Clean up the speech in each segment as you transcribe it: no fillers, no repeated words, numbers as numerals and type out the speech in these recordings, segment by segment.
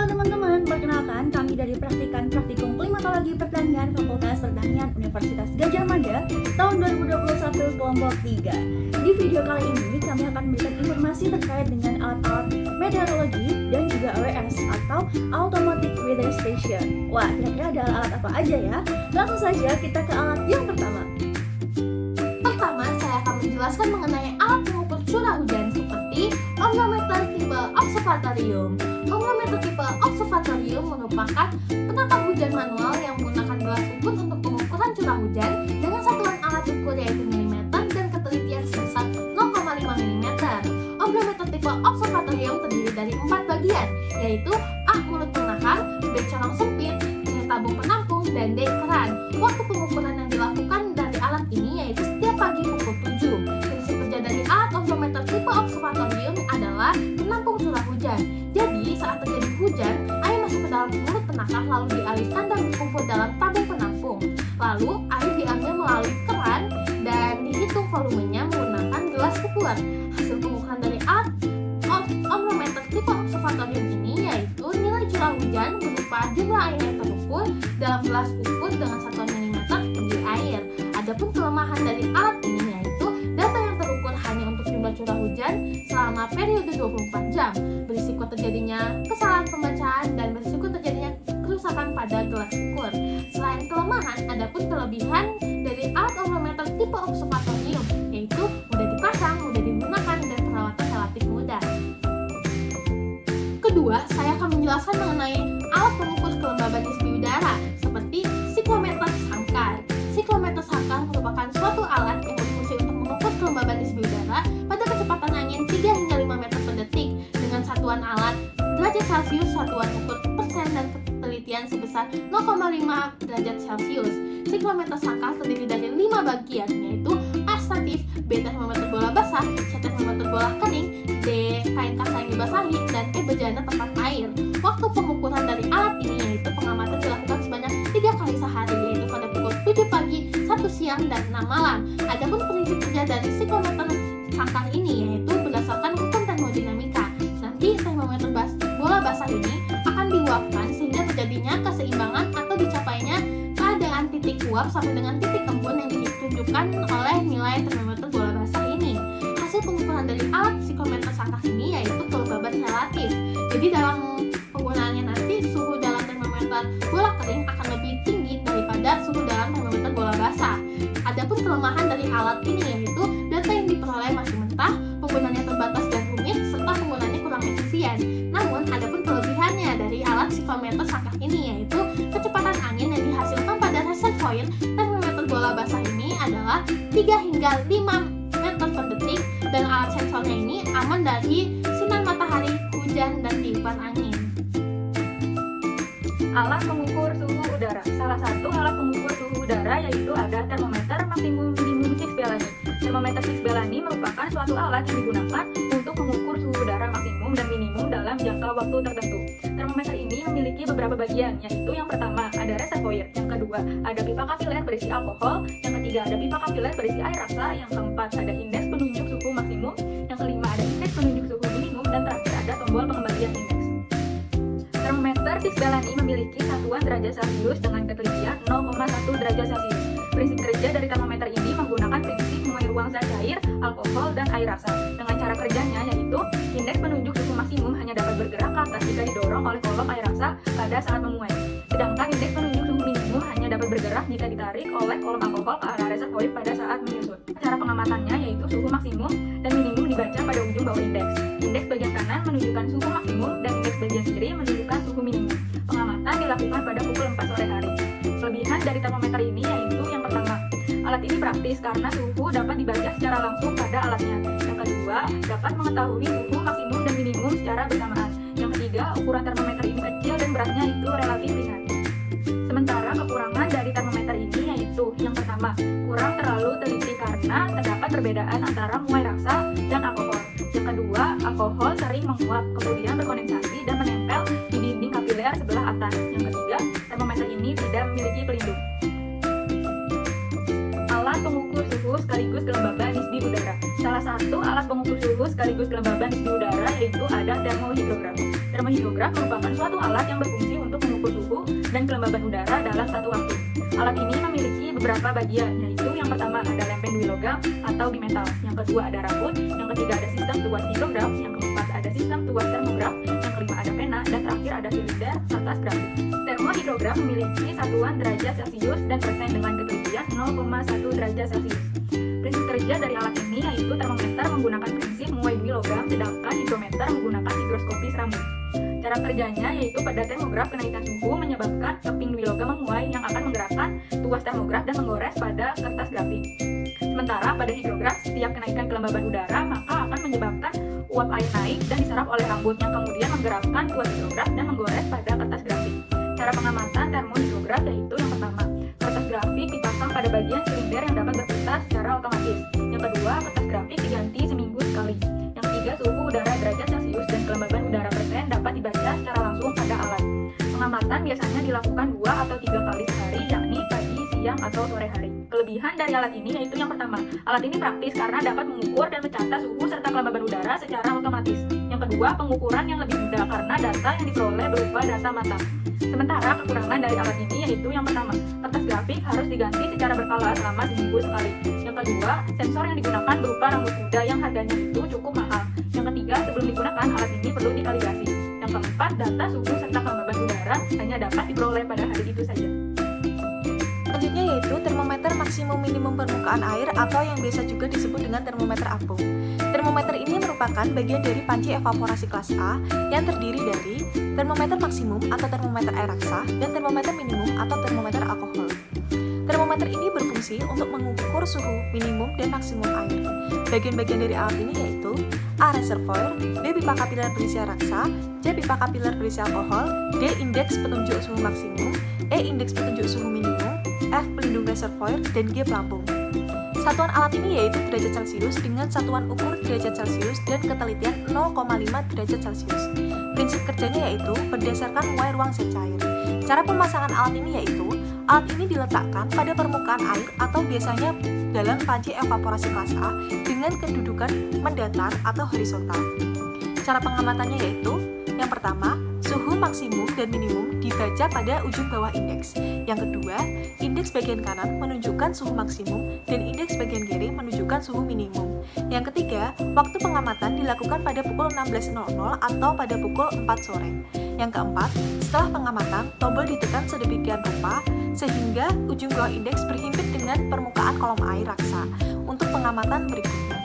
Halo teman-teman, perkenalkan kami dari Praktikum Klimatologi Pertanian Fakultas Pertanian Universitas Gadjah Mada tahun 2021 kelompok 3. Di video kali ini kami akan memberikan informasi terkait dengan alat-alat meteorologi dan juga AWS atau Automatic Weather Station. Wah, kira-kira ada alat apa aja ya? Langsung saja kita ke alat yang pertama. Pertama, saya akan menjelaskan mengenai alat pengukur curah hujan seperti omnometer tipe observatorium. Omnometer tipe observatorium merupakan penangkap hujan manual yang menggunakan gelas ukur untuk pengukuran curah hujan dengan satuan alat ukur yaitu mm dan ketelitian sebesar 0,5 mm. Omnometer tipe observatorium terdiri dari 4 bagian, yaitu A. Mulut penakar, B. Corong sempit, C. Tabung penampung, dan D. Keran. Waktu pengukuran yang dilakukan dari alat ini yaitu setiap pagi pukul 7. Prinsip kerja dari alat omnometer tipe observatorium adalah menampung curah hujan. Jadi, saat terjadi hujan, air masuk ke dalam mulut penakar lalu dialirkan dan dikumpul dalam tabung penampung. Lalu, air diambil melalui keran dan dihitung volumenya menggunakan gelas ukur. Hasil pengukuran dari alat omnometer tipe observatorium ini yaitu nilai curah hujan berupa jumlah air yang terukur dalam gelas ukur dengan satuan milimeter per air. Adapun kelemahan dari alat ini yaitu data yang terukur hanya untuk jumlah curah hujan selama periode 24 jam, berisiko terjadinya kesalahan pembacaan dan berisiko terjadinya kerusakan pada gelas ukur. Selain kelemahan, adapun kelebihan dari alat omnometer tipe observatorium yaitu mudah dipasang, mudah digunakan, dan perawatan relatif mudah. Kedua, saya akan menjelaskan mengenai alat pengukur kelembaban nisbi udara seperti siklometer sangkar. Siklometer sangkar merupakan suatu alat yang berfungsi untuk mengukur kelembaban nisbi udara pada kecepatan angin 3 hingga 5 meter per detik dengan satuan alat derajat Celcius, satuan ukur persen, dan ketelitian sebesar 0,5 derajat Celcius. Siklometer sangkar terdiri dari 5 bagian, yaitu A. Statif, B. Termometer bola basah, C. Termometer bola kering, D. Kain kasa yang dibasahi, dan E. Bejana tempat air. Waktu pengukuran dari alat ini yaitu pengamatan dilakukan sebanyak 3 kali sehari, yaitu pada pukul 7 pagi, 1 siang, dan 6 malam. Adapun prinsip kerja dari siklometer sangkar ini yaitu berdasarkan hukum termodinamika. Nanti termometer bola basah ini akan diuapkan sehingga terjadinya keseimbangan atau dicapainya keadaan titik uap sampai dengan titik embun yang ditunjukkan oleh nilai termometer bola basah ini. Hasil pengukuran dari alat siklometer sangkar ini yaitu kelembaban relatif. Jadi dalam penggunaannya nanti suhu dalam termometer bola kering akan lebih tinggi daripada suhu dalam termometer bola basah. Adapun kelemahan dari alat ini yaitu data yang diperoleh masih mentah, penggunaannya terbatas dan rumit, serta penggunaannya kurang efisien. Namun, adapun kelebihannya dari alat siklometer sangkar ini yaitu kecepatan angin yang dihasilkan pada reservoir termometer bola basah ini adalah 3 hingga 5 meter per detik, dan alat sensornya ini aman dari sinar matahari, hujan, dan tiupan angin. Alat pengukur suhu udara. Salah satu alat pengukur suhu udara yaitu ada termometer maksimum minimum Fix-Bellamy. Termometer Fix-Bellamy merupakan suatu alat yang digunakan untuk mengukur suhu udara maksimum dan minimum dalam jangka waktu tertentu. Termometer ini memiliki beberapa bagian, yaitu yang pertama ada reservoir, yang kedua ada pipa kapiler berisi alkohol, yang ketiga ada pipa kapiler berisi air raksa, yang keempat ada indeks penunjuk suhu maksimum, yang kelima ada indeks penunjuk suhu minimum, dan terakhir ada tombol pengembalian indeks. Termometer Fix-Bellamy memiliki satuan derajat Celcius dengan ketelitian 0,1 derajat Celcius. Prinsip kerja dari termometer ini menggunakan prinsip memuai ruang zat cair, alkohol, dan air raksa. Dengan cara kerjanya yaitu indeks penunjuk suhu maksimum hanya dapat bergerak ke atas jika didorong oleh kolom air raksa pada saat memuai. Sedangkan indeks penunjuk suhu minimum hanya dapat bergerak jika ditarik oleh kolom alkohol ke arah reservoir pada saat menyusut. Cara pengamatannya yaitu suhu maksimum dan minimum dibaca pada ujung bawah indeks. Indeks bagian kanan menunjukkan suhu maksimum dan indeks bagian kiri menunjukkan suhu minimum. Pengamatan dilakukan pada pukul 4 sore hari. Kelebihan dari termometer ini yaitu yang pertama, alat ini praktis karena suhu dapat dibaca secara langsung pada alatnya. Yang kedua, dapat mengetahui suhu maksimum dan minimum secara bersamaan. Yang ketiga, ukuran termometer ini kecil dan beratnya itu relatif ringan. Sementara kekurangan dari termometer ini yaitu yang pertama, kurang terlalu teliti karena terdapat perbedaan antara muai raksa dan alkohol. Yang kedua, alkohol sering menguap, kemudian berkondensasi dan menempel di dinding kapiler sebelah atas. Yang ketiga, termometer ini tidak memiliki pelindung. Alat pengukur suhu sekaligus kelembaban nisbi udara. Salah satu alat pengukur suhu sekaligus kelembaban di udara, yaitu ada termohidrograf. Termohidrograf merupakan suatu alat yang berfungsi untuk mengukur suhu dan kelembaban udara dalam satu waktu. Alat ini memiliki beberapa bagian, yaitu yang pertama ada lempeng logam atau bimetal, yang kedua ada rambut, yang ketiga ada sistem tuas hidrograf, yang keempat ada sistem tuas termograf, yang kelima ada pena, dan terakhir ada silinder kertas grafik. Termohidrograf memiliki satuan derajat Celcius dan persen dengan ketelitian 0,1 derajat Celcius. Prinsip kerja dari alat ini yaitu termometer menggunakan prinsip menguai dui logam, sedangkan hidrometer menggunakan higroskopis rambut. Cara kerjanya yaitu pada termograf kenaikan suhu menyebabkan keping dui logam menguai yang akan menggerakkan tuas termograf dan menggores pada kertas grafik. Sementara pada hidrograf, setiap kenaikan kelembaban udara maka akan menyebabkan uap air naik dan diserap oleh rambut yang kemudian menggerakkan tuas hidrograf dan menggores pada kertas grafik. Cara pengamatan termohidrograf yaitu yang pertama, kertas grafik dipasang pada bagian silinder yang dapat berputar secara otomatis. Yang kedua, kertas grafik diganti seminggu sekali. Yang ketiga, suhu udara derajat Celcius dan kelembaban udara persen dapat dibaca secara langsung pada alat. Pengamatan biasanya dilakukan 2 atau 3 kali sehari, yakni pagi, siang, atau sore hari. Kelebihan dari alat ini yaitu yang pertama, alat ini praktis karena dapat mengukur dan mencatat suhu serta kelembaban udara secara otomatis. Yang kedua, pengukuran yang lebih mudah karena data yang diperoleh berupa data mata. Sementara kekurangan dari alat ini yaitu yang pertama, kertas grafik harus diganti secara berkala selama seminggu sekali. Yang kedua, sensor yang digunakan berupa rambut kuda yang harganya itu cukup mahal. Yang ketiga, sebelum digunakan alat ini perlu dikalibrasi. Yang keempat, data suhu serta kelembaban udara hanya dapat diperoleh pada hari itu saja. Selanjutnya yaitu termometer maksimum minimum permukaan air atau yang biasa juga disebut dengan termometer apung. Termometer ini merupakan bagian dari panci evaporasi kelas A yang terdiri dari termometer maksimum atau termometer air raksa dan termometer minimum atau termometer alkohol. Termometer ini berfungsi untuk mengukur suhu minimum dan maksimum air. Bagian-bagian dari alat ini yaitu A. Reservoir, B. Pipa kapiler berisi air raksa, C. Pipa kapiler berisi alkohol, D. Indeks petunjuk suhu maksimum, E. Indeks petunjuk suhu minimum, F. Pelindung reservoir, dan G. Pelampung. Satuan alat ini yaitu derajat Celcius dengan satuan ukur derajat Celcius dan ketelitian 0,5 derajat Celcius. Prinsip kerjanya yaitu berdasarkan menguai ruang zat cair. Cara pemasangan alat ini yaitu alat ini diletakkan pada permukaan air atau biasanya dalam panci evaporasi kelas A dengan kedudukan mendatar atau horizontal. Cara pengamatannya yaitu yang pertama, suhu maksimum dan minimum dibaca pada ujung bawah indeks. Yang kedua, indeks bagian kanan menunjukkan suhu maksimum dan indeks bagian kiri menunjukkan suhu minimum. Yang ketiga, waktu pengamatan dilakukan pada pukul 16.00 atau pada pukul 4 sore. Yang keempat, setelah pengamatan, tombol ditekan sedemikian rupa sehingga ujung bawah indeks berhimpit dengan permukaan kolom air raksa untuk pengamatan berikutnya.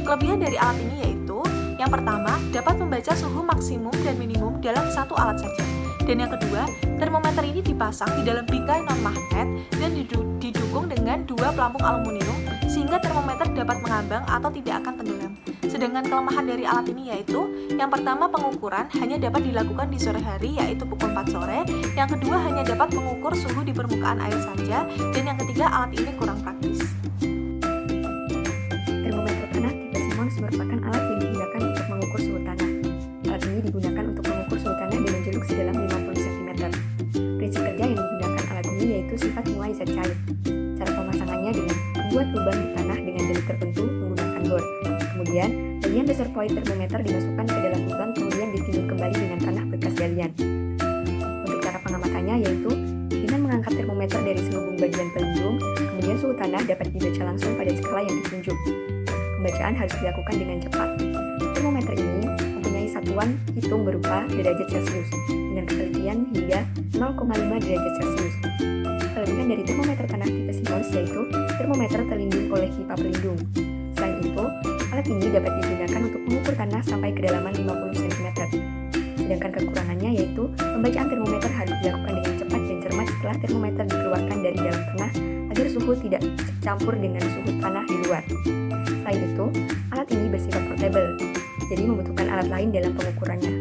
Kelebihan dari alat ini yaitu yang pertama, dapat membaca suhu maksimum dan minimum dalam satu alat saja. Dan yang kedua, termometer ini dipasang di dalam bingkai non-magnet dan didukung dengan 2 pelampung aluminium sehingga termometer dapat mengambang atau tidak akan tenggelam. Sedangkan kelemahan dari alat ini yaitu yang pertama, pengukuran hanya dapat dilakukan di sore hari yaitu pukul 4 sore, yang kedua hanya dapat mengukur suhu di permukaan air saja, dan yang ketiga alat ini kurang praktis. Termometer tanah tipe Simmons merupakan alat yang digunakan untuk mengukur suhu tanah. Alat ini digunakan untuk mengukur suhu tanah dengan jeluk sedalam 50 cm. Prinsip kerja yang digunakan alat ini yaitu sifat menguai zat cair. Cara pemasangannya dengan membuat lubang di tanah dengan jeluk tertentu menggunakan bor. Kemudian, bagian reservoir termometer dimasukkan ke dalam lubang kemudian ditimbun kembali dengan tanah bekas galian. Untuk cara pengamatannya yaitu dengan mengangkat termometer dari selubung bagian pelindung, kemudian suhu tanah dapat dibaca langsung pada skala yang ditunjuk. Pembacaan harus dilakukan dengan cepat. Termometer ini mempunyai satuan hitung berupa derajat Celcius dengan ketelitian hingga 0,5 derajat Celcius. Kelebihan dari termometer tanah tipe Simmons yaitu termometer terlindung oleh pipa pelindung. Selain itu, alat ini dapat digunakan untuk mengukur tanah sampai kedalaman 50 cm. Sedangkan kekurangannya yaitu pembacaan termometer harus dilakukan dengan cepat dan cermat setelah termometer dikeluarkan dari dalam tanah agar suhu tidak campur dengan suhu tanah di luar. Selain itu, alat ini bersifat portable, jadi membutuhkan alat lain dalam pengukurannya.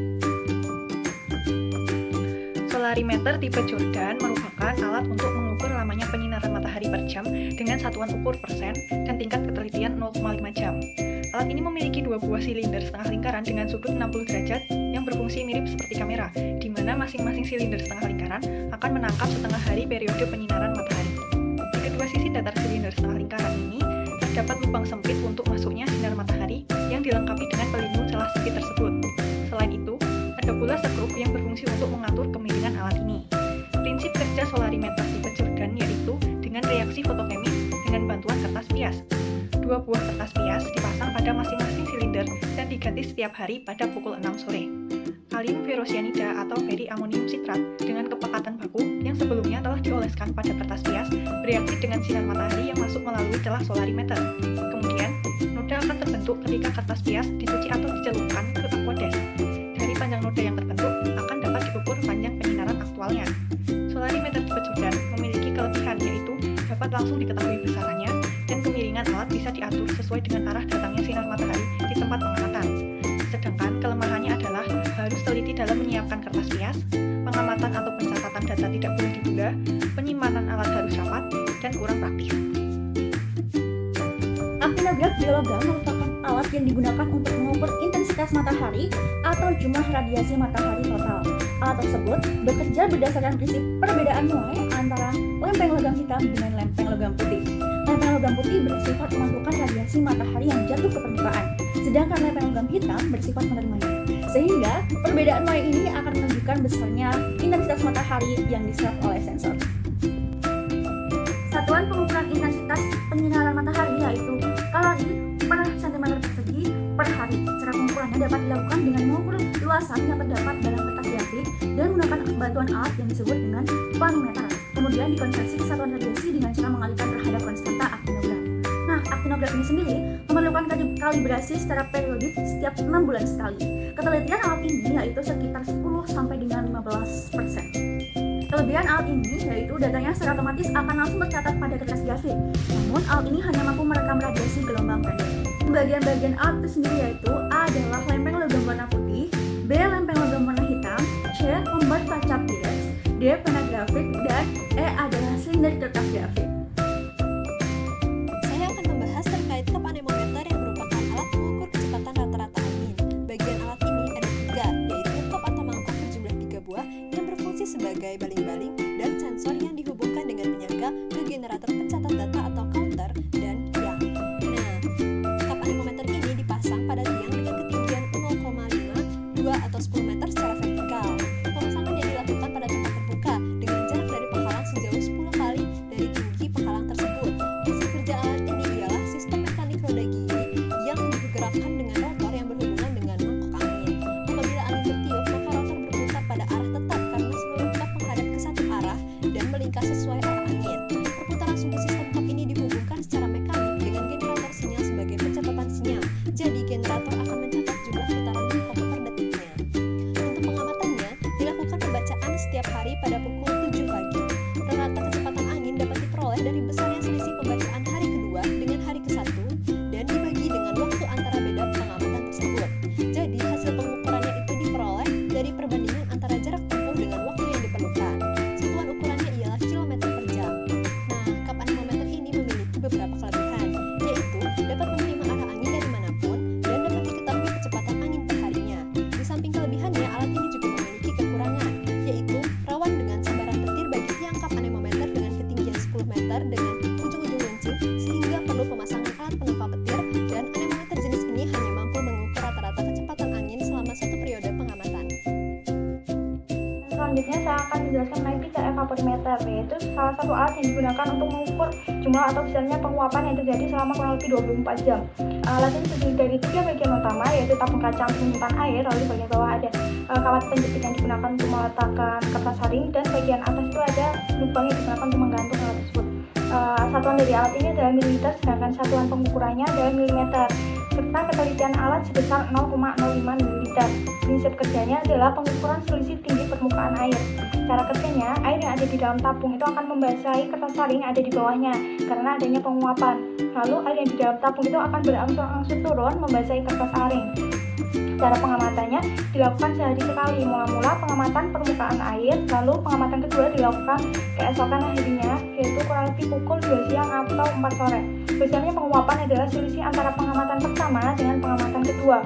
Solarimeter tipe Jordan merupakan alat untuk mengukur lamanya penyinaran matahari per jam dengan satuan ukur persen dan tingkat ketelitian 0,5 jam. Alat ini memiliki 2 buah silinder setengah lingkaran dengan sudut 60 derajat yang berfungsi mirip seperti kamera, di mana masing-masing silinder setengah lingkaran akan menangkap setengah hari periode penyinaran matahari. Di kedua sisi datar silinder setengah lingkaran ini terdapat lubang sempit untuk masuknya sinar matahari yang dilengkapi dengan pelindung celah sempit tersebut. Selain itu, ada pula skrup yang berfungsi untuk mengatur kemiringan alat ini. Prinsip kerja solarimeter tipe Jordan yaitu dengan reaksi fotokemis dengan bantuan kertas pias. 2 buah kertas pias dipasang pada masing-masing silinder dan diganti setiap hari pada pukul 6 sore. Kalium ferrosianida atau bariamonium sitrat dengan kepekatan baku yang sebelumnya telah dioleskan pada kertas pias bereaksi dengan sinar matahari yang masuk melalui celah solarimeter. Kemudian, noda akan terbentuk ketika kertas pias dicuci atau dicelupkan ke aqueduct. Dari panjang noda yang terbentuk akan dapat diukur panjang penyinaran aktualnya. Solarimeter tipe Jordan memiliki kelebihan yaitu dapat langsung diketahui besarannya dan kemiringan alat bisa diatur sesuai dengan arah datangnya sinar matahari di tempat pengamatan. Sedangkan kelemahannya adalah harus teliti dalam menyiapkan kertas pias, pengamatan atau pencatatan data tidak boleh ditunda, penyimpanan alat harus rapat, dan kurang praktis. Aktinograf biologam merupakan alat yang digunakan untuk mengukur intensitas matahari atau jumlah radiasi matahari total. Alat tersebut bekerja berdasarkan prinsip perbedaan nilai antara lempeng logam hitam dengan lempeng logam putih. Lempeng logam putih bersifat memantulkan radiasi matahari yang jatuh ke permukaan, sedangkan lempeng logam hitam bersifat menerimanya. Sehingga perbedaan nilai ini akan menunjukkan besarnya intensitas matahari yang diserap oleh sensor. Satuan pengukuran intensitas penyinaran matahari yaitu kalori per cm persegi per hari. Cara pengukurannya dapat dilakukan dengan mengukur luasan yang terdapat dalam kertas grafik dan menggunakan bantuan alat yang disebut dengan planimeter. Kemudian dikonversi ke satuan radiasi dengan cara mengalihkan terhadap konstanta aktinograf. Nah, aktinograf ini sendiri memerlukan kalibrasi secara periodik setiap 6 bulan sekali. Ketelitian alat ini yaitu sekitar 10 sampai dengan 15%. Kelebihan alat ini yaitu datanya secara otomatis akan langsung tercatat pada kertas grafik. Namun alat ini hanya mampu merekam radiasi gelombang pendek. Bagian-bagian alat itu sendiri yaitu A adalah lempeng logam warna putih, B lempeng logam warna hitam, C lembar tancap Pirex, D pena grafik, dan E adalah silinder kertas grafik. Saya akan membahas terkait cup anemometer yang merupakan alat mengukur kecepatan rata-rata angin. Bagian alat ini ada 3, yaitu cup atau mangkok berjumlah 3 buah yang berfungsi sebagai baling-baling dan sensor yang dihubungkan dengan penyangga ke generator pencatat data atau counter dan tiang. Nah, cup anemometer ini dipasang pada tiang dengan ketinggian 0,5, 2 atau 10 meter secara vertikal. Pemasangan yang dilakukan pada tempat terbuka dengan jarak dari penghalang sejauh 10 kali dari tinggi penghalang tersebut. Prinsip kerja alat ini ialah sistem mekanik roda gigi yang digerakkan dengan rotor yang berhubungan dengan mangkok angin. Apabila angin bertiup, maka rotor berputar pada arah tetap karena seluruh cup menghadap ke satu arah dan melingkar sesuai arah angin. Perputaran sumbu sistem cup ini dihubungkan secara mekanik dengan generator sinyal sebagai pencatatan sinyal. Jadi generator akan mencatat jumlah putaran cup per detiknya. Untuk pengamatannya, dilakukan pembacaan setiap hari pada pukul 7 pagi. Rata kecepatan angin dapat diperoleh dari besarnya selisih pembacaan hari kedua dengan hari ke-1 dan dibagi dengan waktu antara beda pengamatan tersebut. Jadi hasil pengukurannya itu diperoleh dari perbandingan antara jarak tempuh dengan waktu yang diperlukan. Satuan ukurannya ialah kilometer per jam. Nah, cup anemometer ini memiliki beberapa kelebihan, yaitu dapat menerima arah angin dari manapun dan dapat diketahui kecepatan angin per harinya. Di samping kelebihannya, alat ini juga memiliki kekurangan, yaitu rawan dengan sambaran petir bagi tiang cup anemometer dengan ketinggian 10 meter dengan ujung-ujung runcing sehingga perlu pemasangan alat penempa petir, dan anemometer jenis ini hanya mampu mengukur rata-rata kecepatan angin selama satu periode pengamatan. Selanjutnya saya akan menjelaskan mengenai pisau evaporimeter, yaitu salah satu alat yang digunakan untuk mengukur jumlah atau besarnya penguapan yang terjadi selama kurang lebih 24 jam. Alat ini terdiri dari 3 bagian utama, yaitu tabung kaca untuk menyimpan air, lalu di bagian bawah ada kawat penjepit yang digunakan untuk meletakkan kertas saring, dan bagian atas itu ada lubang yang digunakan untuk menggantung alat tersebut. Satuan dari alat ini adalah mililiter, sedangkan satuan pengukurannya adalah milimeter, serta ketelitian alat sebesar 0,05 ml. Prinsip kerjanya adalah pengukuran selisih tinggi permukaan air. Cara kerjanya, air yang ada di dalam tabung itu akan membasahi kertas saring yang ada di bawahnya karena adanya penguapan. Lalu air yang di dalam tabung itu akan berangsur-angsur turun membasahi kertas saring. Cara pengamatannya dilakukan sehari sekali. Mula-mula pengamatan permukaan air, lalu pengamatan kedua dilakukan keesokan harinya, yaitu kurang lebih pukul 2 siang atau 4 sore. Biasanya penguapan adalah selisih antara pengamatan pertama dengan pengamatan kedua.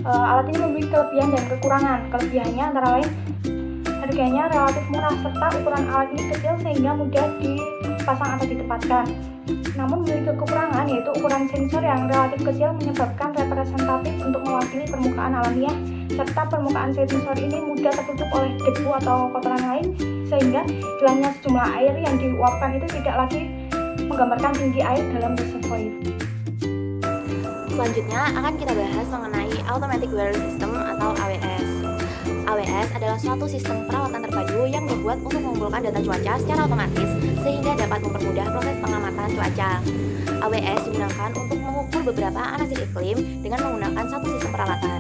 Alat ini memiliki kelebihan dan kekurangan. Kelebihannya antara lain harganya relatif murah serta ukuran alat ini kecil sehingga mudah dipasang atau ditempatkan. Namun memiliki kekurangan yaitu ukuran sensor yang relatif kecil menyebabkan representatif untuk mewakili permukaan alamiah, serta permukaan sensor ini mudah tertutup oleh debu atau kotoran lain, sehingga hilangnya sejumlah air yang diuapkan itu tidak lagi menggambarkan tinggi air dalam reservoir. Selanjutnya akan kita bahas mengenai Automatic Weather System atau AWS. AWS adalah suatu sistem peralatan terpadu yang dibuat untuk mengumpulkan data cuaca secara otomatis sehingga dapat mempermudah proses pengamatan cuaca. AWS digunakan untuk mengukur beberapa analisis iklim dengan menggunakan satu sistem peralatan.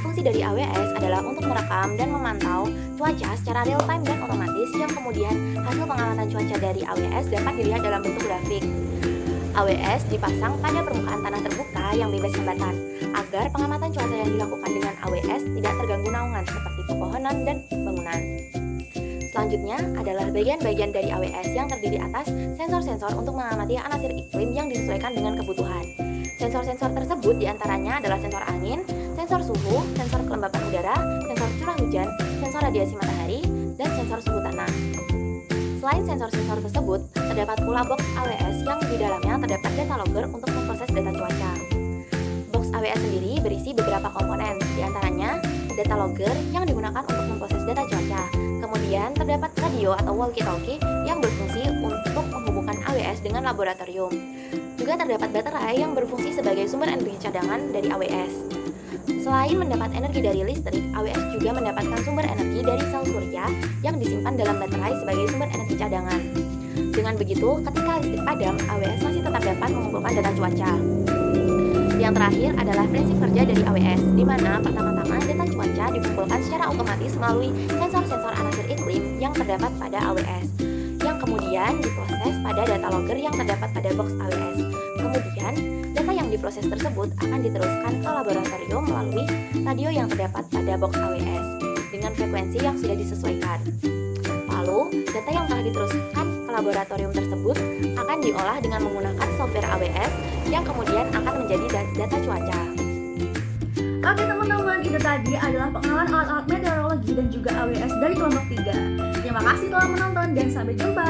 Fungsi dari AWS adalah untuk merekam dan memantau cuaca secara real time dan otomatis yang kemudian hasil pengamatan cuaca dari AWS dapat dilihat dalam bentuk grafik. AWS dipasang pada permukaan tanah terbuka yang bebas hambatan agar pengamatan cuaca yang dilakukan dengan AWS tidak terganggu naungan seperti pepohonan dan bangunan. Selanjutnya adalah bagian-bagian dari AWS yang terdiri atas sensor-sensor untuk mengamati analisis iklim yang disesuaikan dengan kebutuhan. Sensor-sensor tersebut diantaranya adalah sensor angin, sensor suhu, sensor kelembapan udara, sensor curah hujan, sensor radiasi matahari, dan sensor suhu tanah. Selain sensor-sensor tersebut, terdapat pula box AWS yang di dalamnya terdapat data logger untuk memproses data cuaca. Box AWS sendiri berisi beberapa komponen, diantaranya data logger yang digunakan untuk memproses data cuaca. Kemudian terdapat radio atau walkie-talkie yang berfungsi untuk menghubungkan AWS dengan laboratorium. Juga terdapat baterai yang berfungsi sebagai sumber energi cadangan dari AWS. Selain mendapat energi dari listrik, AWS juga mendapatkan sumber energi dari sel surya yang disimpan dalam baterai sebagai sumber energi cadangan. Dengan begitu, ketika listrik padam, AWS masih tetap dapat mengumpulkan data cuaca. Yang terakhir adalah prinsip kerja dari AWS, di mana pertama-tama data cuaca dikumpulkan secara otomatis melalui sensor-sensor analisis iklim yang terdapat pada AWS, yang kemudian diproses pada data logger yang terdapat pada box AWS. Kemudian, data yang diproses tersebut akan diteruskan ke laboratorium melalui radio yang terdapat pada box AWS dengan frekuensi yang sudah disesuaikan. Lalu, data yang telah diteruskan ke laboratorium tersebut akan diolah dengan menggunakan software AWS yang kemudian akan menjadi data cuaca. Oke teman-teman, itu tadi adalah pengenalan alat-alat meteorologi dan juga AWS dari kelompok 3. Terima kasih telah menonton dan sampai jumpa.